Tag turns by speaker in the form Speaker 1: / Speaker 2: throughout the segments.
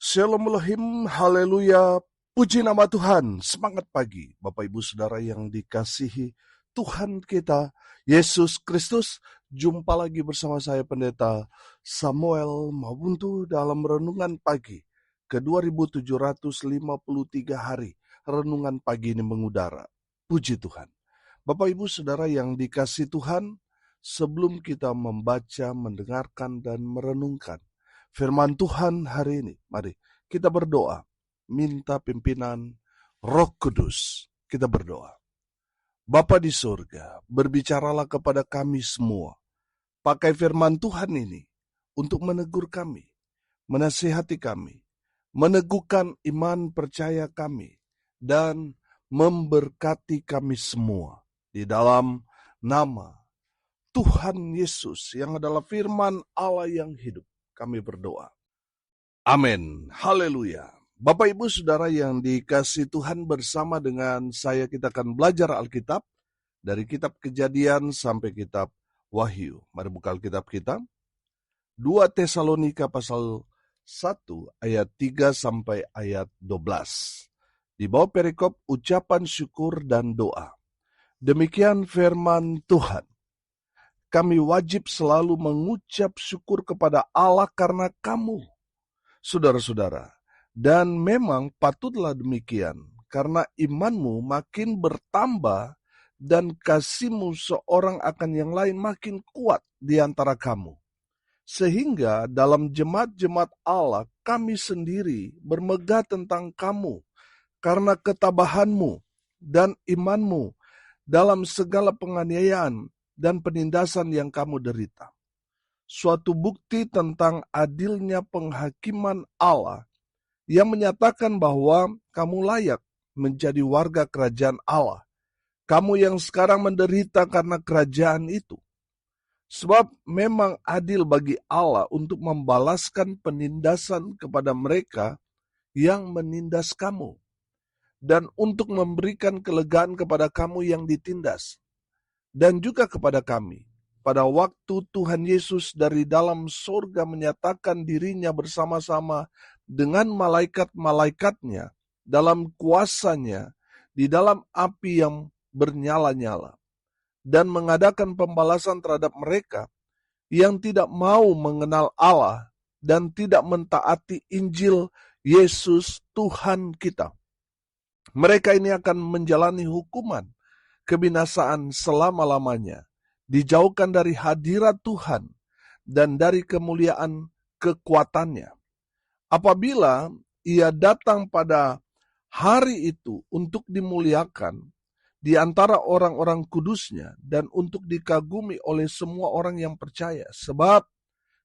Speaker 1: Shalom Elohim, haleluya, puji nama Tuhan, semangat pagi, Bapak Ibu Saudara yang dikasihi Tuhan kita, Yesus Kristus. Jumpa lagi bersama saya Pendeta Samuel Mabuntu dalam Renungan Pagi ke 2753 hari. Renungan pagi ini mengudara, puji Tuhan. Bapak Ibu Saudara yang dikasihi Tuhan, sebelum kita membaca, mendengarkan, dan merenungkan firman Tuhan hari ini, mari kita berdoa, minta pimpinan Roh Kudus. Kita berdoa. Bapa di surga, berbicaralah kepada kami semua. Pakai firman Tuhan ini untuk menegur kami, menasihati kami, meneguhkan iman percaya kami, dan memberkati kami semua. Di dalam nama Tuhan Yesus yang adalah firman Allah yang hidup, kami berdoa. Amin. Haleluya. Bapak Ibu Saudara yang dikasihi Tuhan, bersama dengan saya kita akan belajar Alkitab dari kitab Kejadian sampai kitab Wahyu. Mari buka Alkitab kita. 2 Tesalonika pasal 1 ayat 3 sampai ayat 12. Di bawah perikop ucapan syukur dan doa. Demikian firman Tuhan. Kami wajib selalu mengucap syukur kepada Allah karena kamu, saudara-saudara, dan memang patutlah demikian, karena imanmu makin bertambah dan kasihmu seorang akan yang lain makin kuat di antara kamu. Sehingga dalam jemaat-jemaat Allah kami sendiri bermegah tentang kamu, karena ketabahanmu dan imanmu dalam segala penganiayaan dan penindasan yang kamu derita. Suatu bukti tentang adilnya penghakiman Allah yang menyatakan bahwa kamu layak menjadi warga kerajaan Allah. Kamu yang sekarang menderita karena kerajaan itu. Sebab memang adil bagi Allah untuk membalaskan penindasan kepada mereka yang menindas kamu, dan untuk memberikan kelegaan kepada kamu yang ditindas, dan juga kepada kami. Pada waktu Tuhan Yesus dari dalam surga menyatakan dirinya bersama-sama dengan malaikat-malaikatnya dalam kuasanya di dalam api yang bernyala-nyala, dan mengadakan pembalasan terhadap mereka yang tidak mau mengenal Allah dan tidak mentaati Injil Yesus Tuhan kita. Mereka ini akan menjalani hukuman kebinasaan selama-lamanya, dijauhkan dari hadirat Tuhan dan dari kemuliaan kekuatannya. Apabila ia datang pada hari itu untuk dimuliakan di antara orang-orang kudusnya dan untuk dikagumi oleh semua orang yang percaya, sebab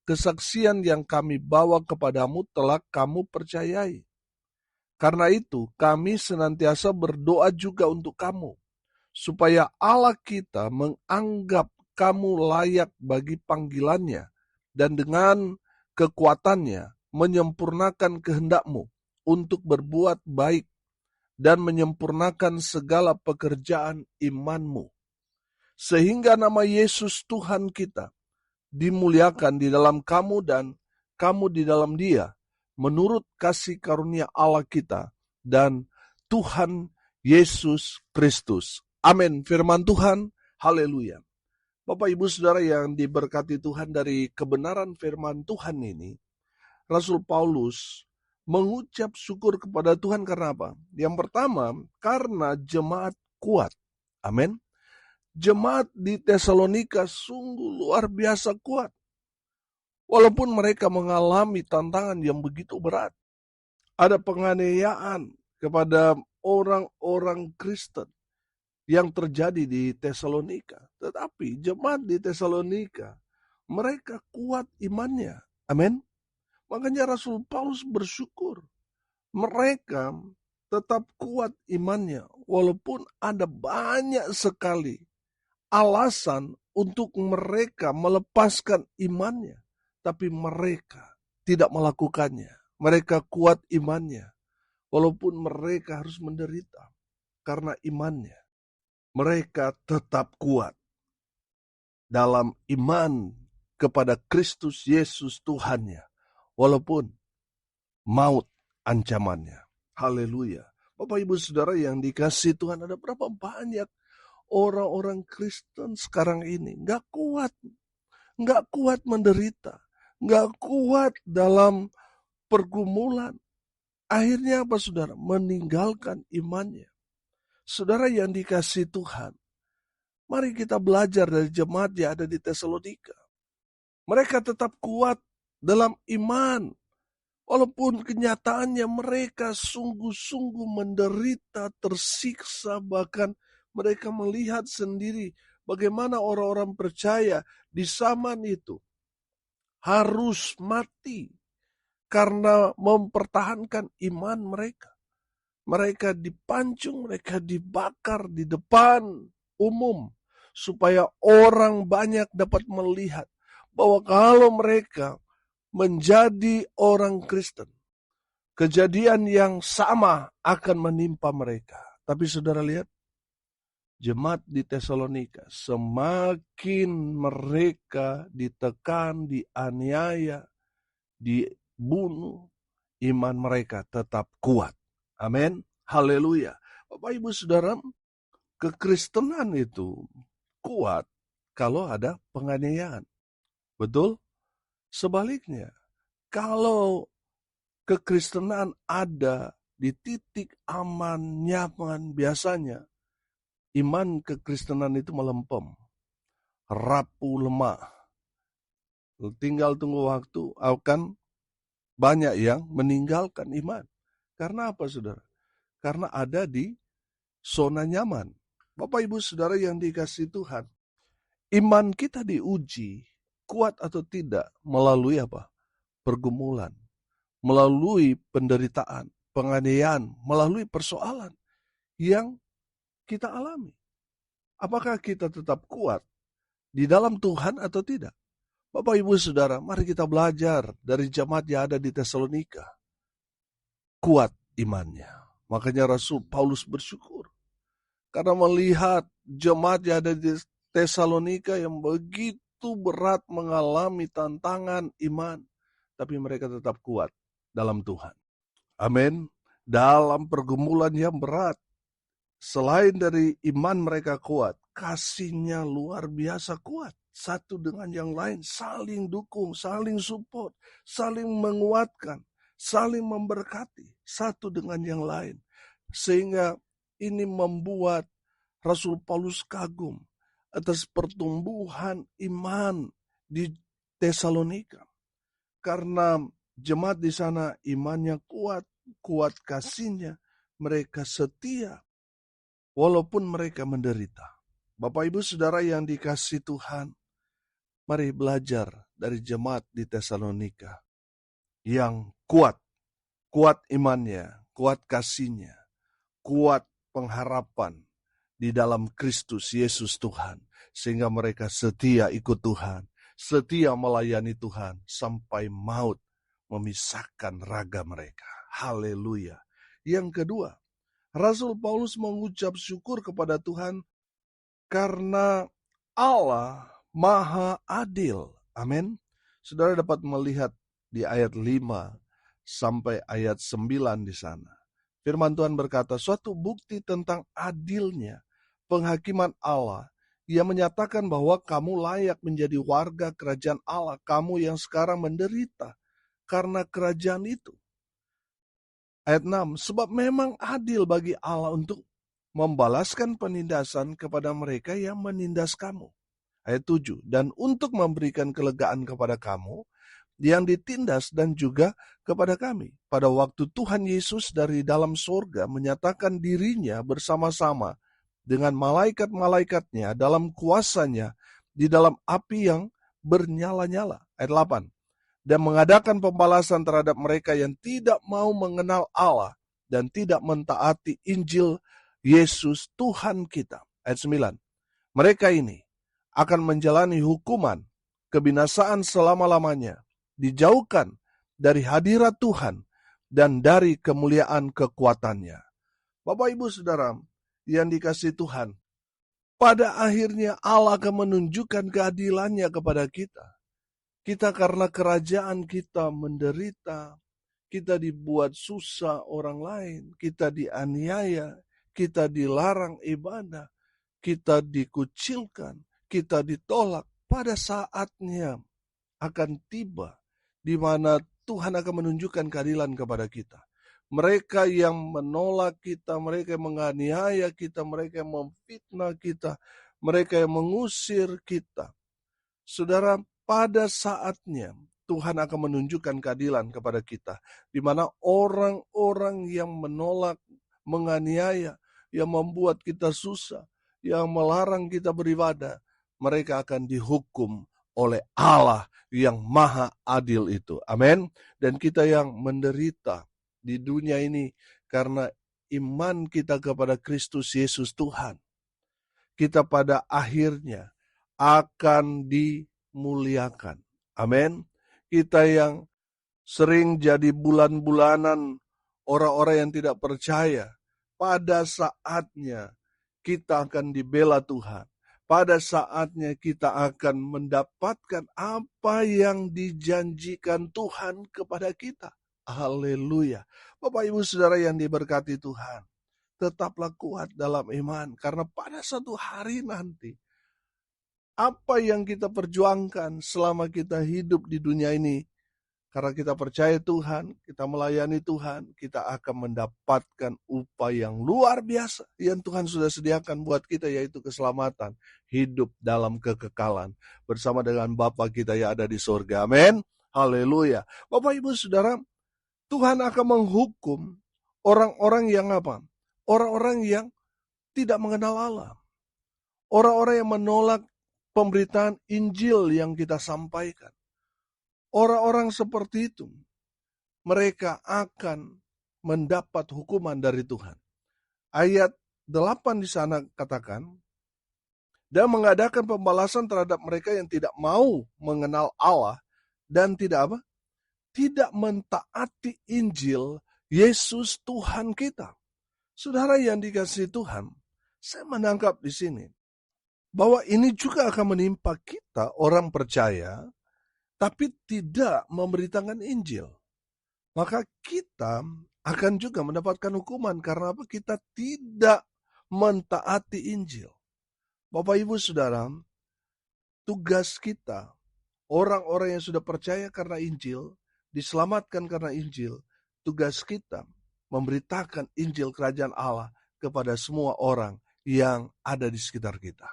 Speaker 1: kesaksian yang kami bawa kepadamu telah kamu percayai. Karena itu kami senantiasa berdoa juga untuk kamu, supaya Allah kita menganggap kamu layak bagi panggilannya, dan dengan kekuatannya menyempurnakan kehendakmu untuk berbuat baik dan menyempurnakan segala pekerjaan imanmu. Sehingga nama Yesus Tuhan kita dimuliakan di dalam kamu dan kamu di dalam Dia, menurut kasih karunia Allah kita dan Tuhan Yesus Kristus. Amin. Firman Tuhan, haleluya. Bapak Ibu Saudara yang diberkati Tuhan, dari kebenaran firman Tuhan ini, Rasul Paulus mengucap syukur kepada Tuhan karena apa? Yang pertama, karena jemaat kuat. Amin. Jemaat di Tesalonika sungguh luar biasa kuat. Walaupun mereka mengalami tantangan yang begitu berat. Ada penganiayaan kepada orang-orang Kristen yang terjadi di Tesalonika. Tetapi jemaat di Tesalonika, mereka kuat imannya. Amin. Makanya Rasul Paulus bersyukur. Mereka tetap kuat imannya. Walaupun ada banyak sekali alasan untuk mereka melepaskan imannya. Tapi mereka tidak melakukannya. Mereka kuat imannya. Walaupun mereka harus menderita karena imannya. Mereka tetap kuat dalam iman kepada Kristus Yesus Tuhannya. Walaupun maut ancamannya. Haleluya. Bapak Ibu Saudara yang dikasihi Tuhan, ada berapa banyak orang-orang Kristen sekarang ini nggak kuat menderita, nggak kuat dalam pergumulan. Akhirnya apa saudara? Meninggalkan imannya. Saudara yang dikasihi Tuhan, mari kita belajar dari jemaat yang ada di Tesalonika. Mereka tetap kuat dalam iman, walaupun kenyataannya mereka sungguh-sungguh menderita, tersiksa, bahkan mereka melihat sendiri bagaimana orang-orang percaya di zaman itu harus mati karena mempertahankan iman mereka. Mereka dipancung, mereka dibakar di depan umum supaya orang banyak dapat melihat bahwa kalau mereka menjadi orang Kristen, kejadian yang sama akan menimpa mereka. Tapi saudara lihat, jemaat di Tesalonika semakin mereka ditekan, dianiaya, dibunuh, iman mereka tetap kuat. Amin. Haleluya. Bapak Ibu Saudara, kekristenan itu kuat kalau ada penganiayaan. Betul? Sebaliknya, kalau kekristenan ada di titik aman, nyaman, biasanya iman kekristenan itu melempem, rapuh, lemah. Tinggal tunggu waktu, akan banyak yang meninggalkan iman. Karena apa saudara? Karena ada di zona nyaman. Bapak Ibu Saudara yang dikasihi Tuhan, iman kita diuji kuat atau tidak melalui apa? Pergumulan, melalui penderitaan, penganiayaan, melalui persoalan yang kita alami. Apakah kita tetap kuat di dalam Tuhan atau tidak? Bapak Ibu Saudara, mari kita belajar dari jemaat yang ada di Tesalonika. Kuat imannya. Makanya Rasul Paulus bersyukur karena melihat jemaat yang ada di Tesalonika yang begitu berat mengalami tantangan iman, tapi mereka tetap kuat dalam Tuhan. Amin. Dalam pergumulan yang berat, selain dari iman mereka kuat, kasihnya luar biasa kuat. Satu dengan yang lain saling dukung, saling support, saling menguatkan, saling memberkati satu dengan yang lain. Sehingga ini membuat Rasul Paulus kagum atas pertumbuhan iman di Tesalonika. Karena jemaat di sana imannya kuat, kuat kasihnya, mereka setia walaupun mereka menderita. Bapak Ibu Saudara yang dikasihi Tuhan, mari belajar dari jemaat di Tesalonika yang kuat imannya, kuat kasihnya, kuat pengharapan di dalam Kristus Yesus Tuhan. Sehingga mereka setia ikut Tuhan, setia melayani Tuhan sampai maut memisahkan raga mereka. Haleluya. Yang kedua, Rasul Paulus mengucap syukur kepada Tuhan karena Allah Maha Adil. Amin. Saudara dapat melihat di ayat 5 sampai ayat 9 di sana. Firman Tuhan berkata, suatu bukti tentang adilnya penghakiman Allah. Ia menyatakan bahwa kamu layak menjadi warga kerajaan Allah, kamu yang sekarang menderita karena kerajaan itu. Ayat 6, sebab memang adil bagi Allah untuk membalaskan penindasan kepada mereka yang menindas kamu. Ayat 7, dan untuk memberikan kelegaan kepada kamu yang ditindas dan juga kepada kami. Pada waktu Tuhan Yesus dari dalam surga menyatakan dirinya bersama-sama dengan malaikat-malaikatnya dalam kuasanya di dalam api yang bernyala-nyala. Ayat 8. Dan mengadakan pembalasan terhadap mereka yang tidak mau mengenal Allah dan tidak mentaati Injil Yesus Tuhan kita. Ayat 9. Mereka ini akan menjalani hukuman kebinasaan selama-lamanya, dijauhkan dari hadirat Tuhan dan dari kemuliaan kekuatannya. Bapak Ibu Saudara yang dikasihi Tuhan, pada akhirnya Allah akan menunjukkan keadilannya kepada kita. Kita karena kerajaan kita menderita, kita dibuat susah orang lain, kita dianiaya, kita dilarang ibadah, kita dikucilkan, kita ditolak. Pada saatnya akan tiba di mana Tuhan akan menunjukkan keadilan kepada kita. Mereka yang menolak kita, mereka yang menganiaya kita, mereka yang memfitnah kita, mereka yang mengusir kita. Saudara, pada saatnya Tuhan akan menunjukkan keadilan kepada kita, di mana orang-orang yang menolak, menganiaya, yang membuat kita susah, yang melarang kita beribadah, mereka akan dihukum oleh Allah yang maha adil itu. Amin. Dan kita yang menderita di dunia ini karena iman kita kepada Kristus Yesus Tuhan, kita pada akhirnya akan dimuliakan. Amin. Kita yang sering jadi bulan-bulanan orang-orang yang tidak percaya, pada saatnya kita akan dibela Tuhan. Pada saatnya kita akan mendapatkan apa yang dijanjikan Tuhan kepada kita. Haleluya. Bapak Ibu Saudara yang diberkati Tuhan, tetaplah kuat dalam iman, karena pada satu hari nanti, apa yang kita perjuangkan selama kita hidup di dunia ini, karena kita percaya Tuhan, kita melayani Tuhan, kita akan mendapatkan upah yang luar biasa yang Tuhan sudah sediakan buat kita, yaitu keselamatan, hidup dalam kekekalan bersama dengan Bapa kita yang ada di surga. Amin. Haleluya. Bapak Ibu Saudara, Tuhan akan menghukum orang-orang yang apa? Orang-orang yang tidak mengenal Allah. Orang-orang yang menolak pemberitaan Injil yang kita sampaikan. Orang-orang seperti itu, mereka akan mendapat hukuman dari Tuhan. Ayat 8 di sana katakan, dan mengadakan pembalasan terhadap mereka yang tidak mau mengenal Allah dan tidak apa? Tidak mentaati Injil Yesus Tuhan kita. Saudara yang dikasihi Tuhan, saya menangkap di sini bahwa ini juga akan menimpa kita orang percaya, tapi tidak memberitakan Injil. Maka kita akan juga mendapatkan hukuman karena apa? Kita tidak mentaati Injil. Bapak Ibu Saudara, tugas kita, orang-orang yang sudah percaya karena Injil, diselamatkan karena Injil, tugas kita memberitakan Injil Kerajaan Allah kepada semua orang yang ada di sekitar kita.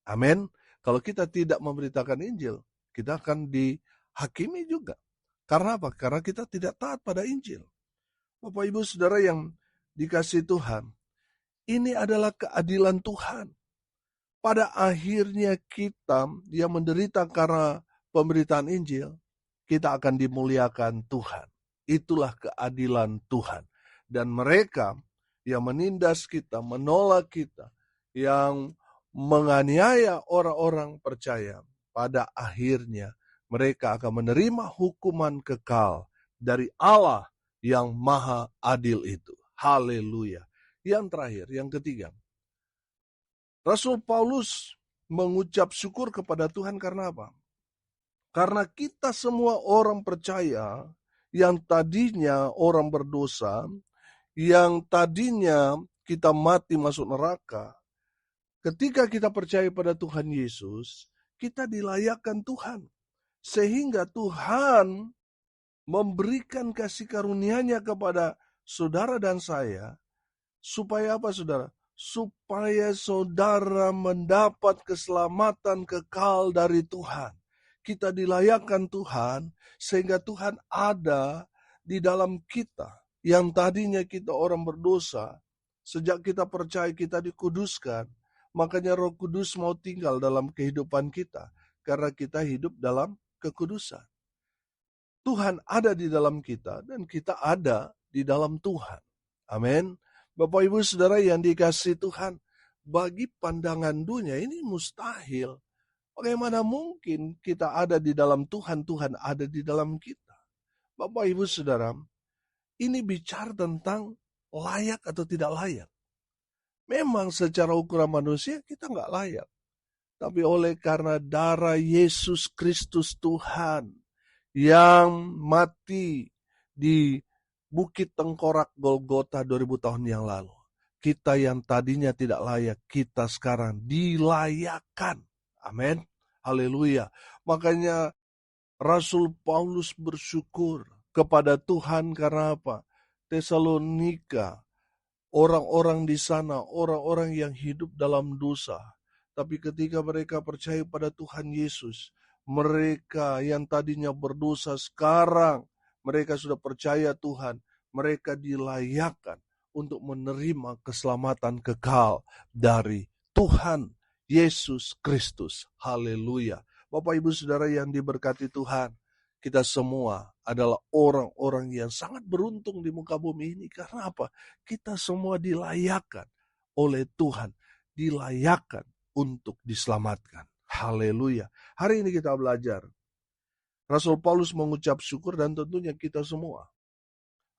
Speaker 1: Amin. Kalau kita tidak memberitakan Injil, kita akan dihakimi juga. Karena apa? Karena kita tidak taat pada Injil. Bapak Ibu Saudara yang dikasihi Tuhan, ini adalah keadilan Tuhan. Pada akhirnya kita yang menderita karena pemberitaan Injil, kita akan dimuliakan Tuhan. Itulah keadilan Tuhan. Dan mereka yang menindas kita, menolak kita, yang menganiaya orang-orang percaya, pada akhirnya mereka akan menerima hukuman kekal dari Allah yang maha adil itu. Haleluya. Yang terakhir, yang ketiga, Rasul Paulus mengucap syukur kepada Tuhan karena apa? Karena kita semua orang percaya yang tadinya orang berdosa, yang tadinya kita mati masuk neraka, ketika kita percaya pada Tuhan Yesus, kita dilayakkan Tuhan. Sehingga Tuhan memberikan kasih karunia-Nya kepada saudara dan saya, supaya apa saudara? Supaya saudara mendapat keselamatan kekal dari Tuhan. Kita dilayakkan Tuhan, sehingga Tuhan ada di dalam kita. Yang tadinya kita orang berdosa, sejak kita percaya kita dikuduskan, makanya Roh Kudus mau tinggal dalam kehidupan kita, karena kita hidup dalam kekudusan. Tuhan ada di dalam kita, dan kita ada di dalam Tuhan. Amin. Bapak Ibu Saudara yang dikasihi Tuhan, bagi pandangan dunia ini mustahil. Bagaimana mungkin kita ada di dalam Tuhan, Tuhan ada di dalam kita? Bapak Ibu Saudara, ini bicara tentang layak atau tidak layak. Memang secara ukuran manusia kita nggak layak. Tapi oleh karena darah Yesus Kristus Tuhan yang mati di Bukit Tengkorak Golgota 2000 tahun yang lalu. Kita yang tadinya tidak layak, kita sekarang dilayakkan. Amin. Haleluya. Makanya Rasul Paulus bersyukur kepada Tuhan karena apa? Tesalonika, orang-orang di sana, orang-orang yang hidup dalam dosa. Tapi ketika mereka percaya pada Tuhan Yesus, mereka yang tadinya berdosa sekarang, mereka sudah percaya Tuhan, mereka dilayakkan untuk menerima keselamatan kekal dari Tuhan Yesus Kristus. Haleluya. Bapak Ibu Saudara yang diberkati Tuhan, kita semua adalah orang-orang yang sangat beruntung di muka bumi ini. Karena apa? Kita semua dilayakkan oleh Tuhan, dilayakkan untuk diselamatkan. Haleluya. Hari ini kita belajar. Rasul Paulus mengucap syukur dan tentunya kita semua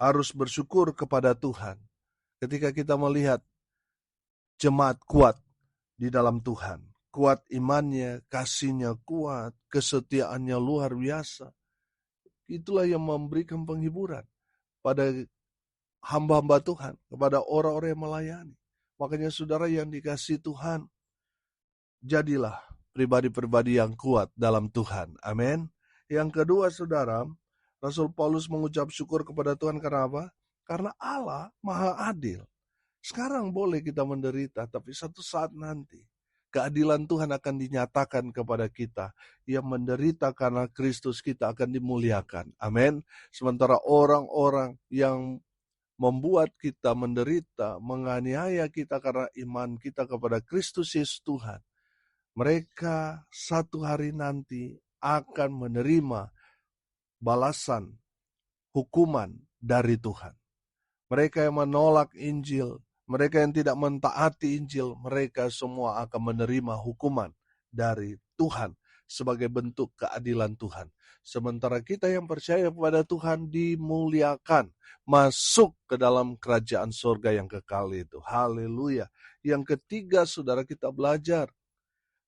Speaker 1: harus bersyukur kepada Tuhan. Ketika kita melihat jemaat kuat di dalam Tuhan. Kuat imannya, kasihnya kuat, kesetiaannya luar biasa. Itulah yang memberikan penghiburan pada hamba-hamba Tuhan, kepada orang-orang yang melayani. Makanya saudara yang dikasihi Tuhan, jadilah pribadi-pribadi yang kuat dalam Tuhan. Amin. Yang kedua saudara, Rasul Paulus mengucap syukur kepada Tuhan karena apa? Karena Allah maha adil. Sekarang boleh kita menderita, tapi satu saat nanti keadilan Tuhan akan dinyatakan kepada kita. Yang menderita karena Kristus kita akan dimuliakan. Amin. Sementara orang-orang yang membuat kita menderita, menganiaya kita karena iman kita kepada Kristus Yesus Tuhan, mereka satu hari nanti akan menerima balasan hukuman dari Tuhan. Mereka yang menolak Injil, mereka yang tidak mentaati Injil, mereka semua akan menerima hukuman dari Tuhan sebagai bentuk keadilan Tuhan. Sementara kita yang percaya kepada Tuhan dimuliakan, masuk ke dalam kerajaan surga yang kekal itu. Haleluya. Yang ketiga, saudara, kita belajar.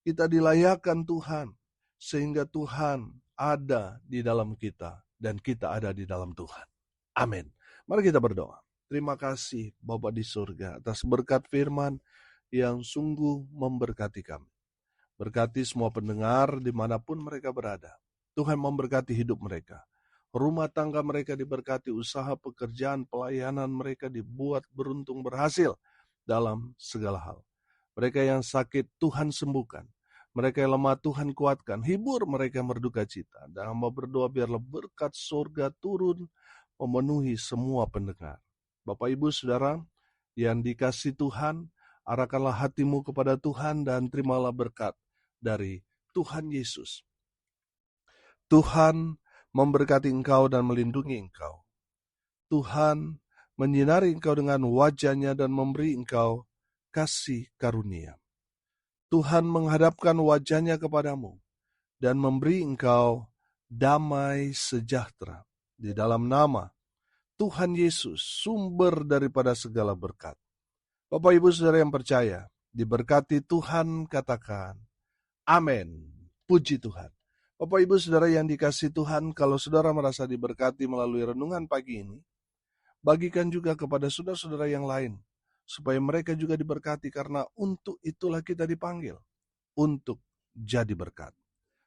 Speaker 1: Kita dilayakkan Tuhan, sehingga Tuhan ada di dalam kita, dan kita ada di dalam Tuhan. Amin. Mari kita berdoa. Terima kasih Bapa di surga atas berkat firman yang sungguh memberkati kami. Berkati semua pendengar dimanapun mereka berada. Tuhan memberkati hidup mereka. Rumah tangga mereka diberkati, usaha, pekerjaan, pelayanan mereka dibuat beruntung berhasil dalam segala hal. Mereka yang sakit Tuhan sembuhkan. Mereka yang lemah Tuhan kuatkan. Hibur mereka yang berduka cita. Dan hamba berdoa biarlah berkat surga turun memenuhi semua pendengar. Bapak Ibu Saudara yang dikasihi Tuhan, arahkanlah hatimu kepada Tuhan dan terimalah berkat dari Tuhan Yesus. Tuhan memberkati engkau dan melindungi engkau. Tuhan menyinari engkau dengan wajah-Nya dan memberi engkau kasih karunia. Tuhan menghadapkan wajah-Nya kepadamu dan memberi engkau damai sejahtera. Di dalam nama Tuhan Yesus, sumber daripada segala berkat. Bapak Ibu Saudara yang percaya, diberkati Tuhan, katakan amin. Puji Tuhan. Bapak Ibu Saudara yang dikasihi Tuhan, kalau saudara merasa diberkati melalui renungan pagi ini, bagikan juga kepada saudara-saudara yang lain, supaya mereka juga diberkati, karena untuk itulah kita dipanggil, untuk jadi berkat.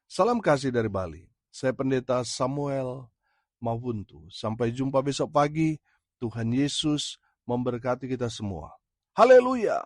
Speaker 1: Salam kasih dari Bali. Saya Pendeta Samuel Mawuntu. Sampai jumpa besok pagi. Tuhan Yesus memberkati kita semua. Haleluya.